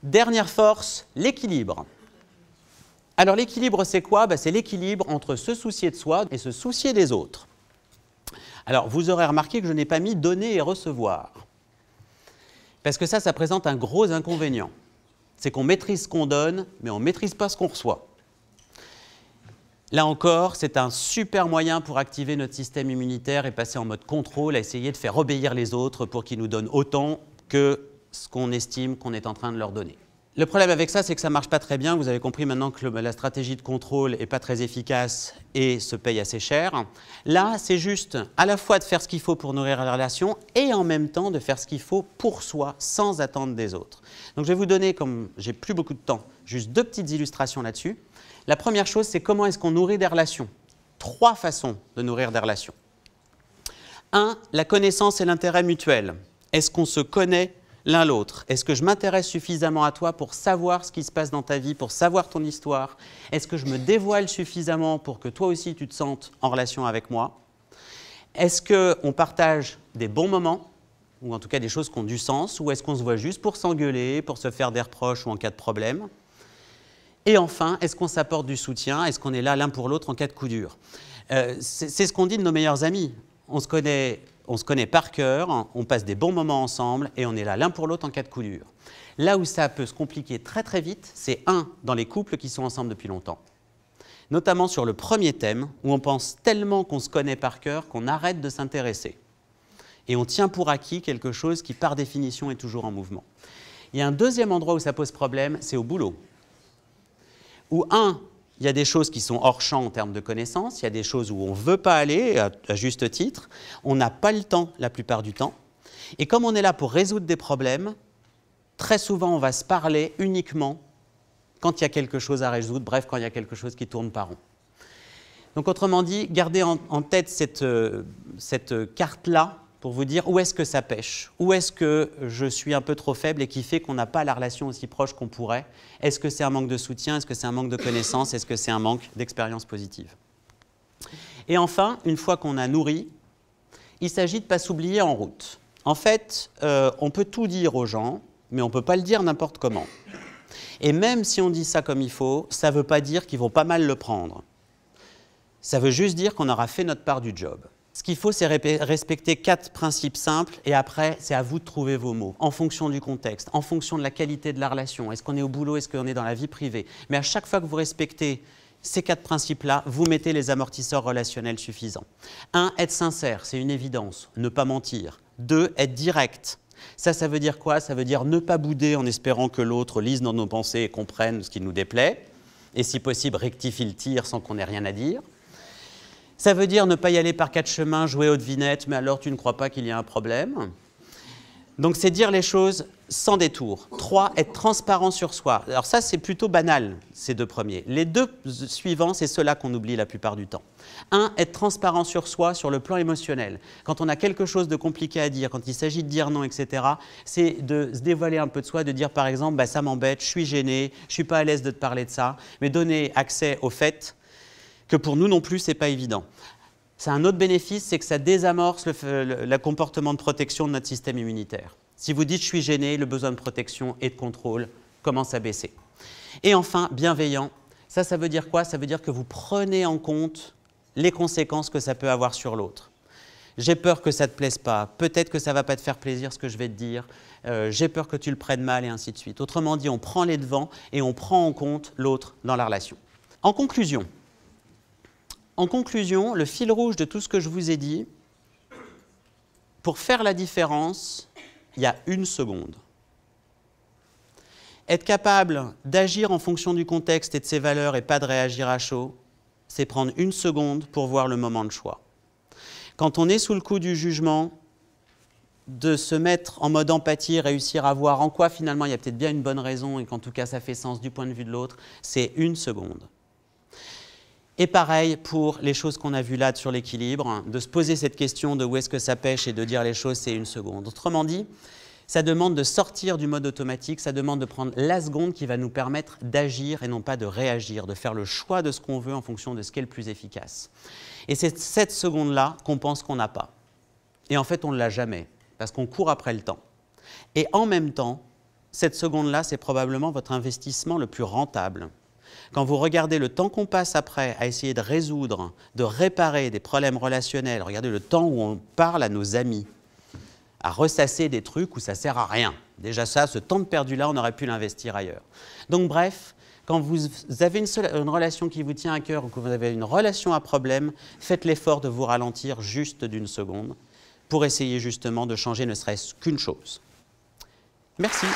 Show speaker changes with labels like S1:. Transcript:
S1: Dernière force, l'équilibre. Alors l'équilibre, c'est quoi? C'est l'équilibre entre se soucier de soi et se soucier des autres. Alors vous aurez remarqué que je n'ai pas mis donner et recevoir. Parce que ça présente un gros inconvénient. C'est qu'on maîtrise ce qu'on donne, mais on ne maîtrise pas ce qu'on reçoit. Là encore, c'est un super moyen pour activer notre système immunitaire et passer en mode contrôle, à essayer de faire obéir les autres pour qu'ils nous donnent autant que ce qu'on estime qu'on est en train de leur donner. Le problème avec ça, c'est que ça ne marche pas très bien. Vous avez compris maintenant que la stratégie de contrôle n'est pas très efficace et se paye assez cher. Là, c'est juste à la fois de faire ce qu'il faut pour nourrir la relation et en même temps de faire ce qu'il faut pour soi, sans attendre des autres. Donc je vais vous donner, comme j'ai plus beaucoup de temps, juste 2 petites illustrations là-dessus. La première chose, c'est comment est-ce qu'on nourrit des relations. 3 façons de nourrir des relations. 1, la connaissance et l'intérêt mutuel. Est-ce qu'on se connaît l'un l'autre? Est-ce que je m'intéresse suffisamment à toi pour savoir ce qui se passe dans ta vie, pour savoir ton histoire? Est-ce que je me dévoile suffisamment pour que toi aussi tu te sentes en relation avec moi? Est-ce qu'on partage des bons moments, ou en tout cas des choses qui ont du sens, ou est-ce qu'on se voit juste pour s'engueuler, pour se faire des reproches ou en cas de problème? Et enfin, est-ce qu'on s'apporte du soutien? Est-ce qu'on est là l'un pour l'autre en cas de coup dur? C'est ce qu'on dit de nos meilleurs amis. On se connaît par cœur, on passe des bons moments ensemble et on est là l'un pour l'autre en cas de coup dur. Là où ça peut se compliquer très très vite, c'est dans les couples qui sont ensemble depuis longtemps. Notamment sur le premier thème, où on pense tellement qu'on se connaît par cœur qu'on arrête de s'intéresser. Et on tient pour acquis quelque chose qui, par définition, est toujours en mouvement. Il y a un deuxième endroit où ça pose problème, c'est au boulot. Où il y a des choses qui sont hors champ en termes de connaissances, il y a des choses où on ne veut pas aller, à juste titre, on n'a pas le temps la plupart du temps. Et comme on est là pour résoudre des problèmes, très souvent on va se parler uniquement quand il y a quelque chose à résoudre, bref, quand il y a quelque chose qui tourne pas rond. Donc autrement dit, gardez en tête cette carte-là pour vous dire où est-ce que ça pêche, où est-ce que je suis un peu trop faible et qui fait qu'on n'a pas la relation aussi proche qu'on pourrait. Est-ce que c'est un manque de soutien? Est-ce que c'est un manque de connaissances? Est-ce que c'est un manque d'expérience positive? Et enfin, une fois qu'on a nourri, il s'agit de ne pas s'oublier en route. En fait, on peut tout dire aux gens, mais on ne peut pas le dire n'importe comment. Et même si on dit ça comme il faut, ça ne veut pas dire qu'ils vont pas mal le prendre. Ça veut juste dire qu'on aura fait notre part du job. Ce qu'il faut, c'est respecter 4 principes simples et après, c'est à vous de trouver vos mots, en fonction du contexte, en fonction de la qualité de la relation. Est-ce qu'on est au boulot, est-ce qu'on est dans la vie privée? Mais à chaque fois que vous respectez ces 4 principes-là, vous mettez les amortisseurs relationnels suffisants. 1, être sincère, c'est une évidence, ne pas mentir. 2, être direct. Ça veut dire quoi? Ça veut dire ne pas bouder en espérant que l'autre lise dans nos pensées et comprenne ce qui nous déplaît, et si possible, rectifie le tir sans qu'on ait rien à dire. Ça veut dire ne pas y aller par 4 chemins, jouer aux devinettes, mais alors tu ne crois pas qu'il y a un problème. Donc c'est dire les choses sans détour. 3, être transparent sur soi. Alors ça, c'est plutôt banal, ces 2 premiers. Les 2 suivants, c'est ceux-là qu'on oublie la plupart du temps. 1, être transparent sur soi, sur le plan émotionnel. Quand on a quelque chose de compliqué à dire, quand il s'agit de dire non, etc., c'est de se dévoiler un peu de soi, de dire par exemple, ça m'embête, je suis gêné, je ne suis pas à l'aise de te parler de ça, mais donner accès au fait que pour nous non plus, ce n'est pas évident. Ça a un autre bénéfice, c'est que ça désamorce le comportement de protection de notre système immunitaire. Si vous dites « je suis gêné », le besoin de protection et de contrôle commence à baisser. Et enfin, bienveillant, ça veut dire quoi? Ça veut dire que vous prenez en compte les conséquences que ça peut avoir sur l'autre. J'ai peur que ça ne te plaise pas, peut-être que ça ne va pas te faire plaisir ce que je vais te dire, j'ai peur que tu le prennes mal et ainsi de suite. Autrement dit, on prend les devants et on prend en compte l'autre dans la relation. En conclusion, le fil rouge de tout ce que je vous ai dit, pour faire la différence, il y a 1 seconde. Être capable d'agir en fonction du contexte et de ses valeurs et pas de réagir à chaud, c'est prendre 1 seconde pour voir le moment de choix. Quand on est sous le coup du jugement, de se mettre en mode empathie, réussir à voir en quoi finalement il y a peut-être bien une bonne raison et qu'en tout cas ça fait sens du point de vue de l'autre, c'est 1 seconde. Et pareil pour les choses qu'on a vues là sur l'équilibre, de se poser cette question de où est-ce que ça pêche et de dire les choses, c'est 1 seconde. Autrement dit, ça demande de sortir du mode automatique, ça demande de prendre la seconde qui va nous permettre d'agir et non pas de réagir, de faire le choix de ce qu'on veut en fonction de ce qui est le plus efficace. Et c'est cette seconde-là qu'on pense qu'on n'a pas. Et en fait, on ne l'a jamais, parce qu'on court après le temps. Et en même temps, cette seconde-là, c'est probablement votre investissement le plus rentable. Quand vous regardez le temps qu'on passe après à essayer de résoudre, de réparer des problèmes relationnels, regardez le temps où on parle à nos amis, à ressasser des trucs où ça ne sert à rien. Déjà ça, ce temps de perdu-là, on aurait pu l'investir ailleurs. Donc bref, quand vous avez une relation qui vous tient à cœur ou que vous avez une relation à problème, faites l'effort de vous ralentir juste d'une seconde pour essayer justement de changer ne serait-ce qu'une chose. Merci.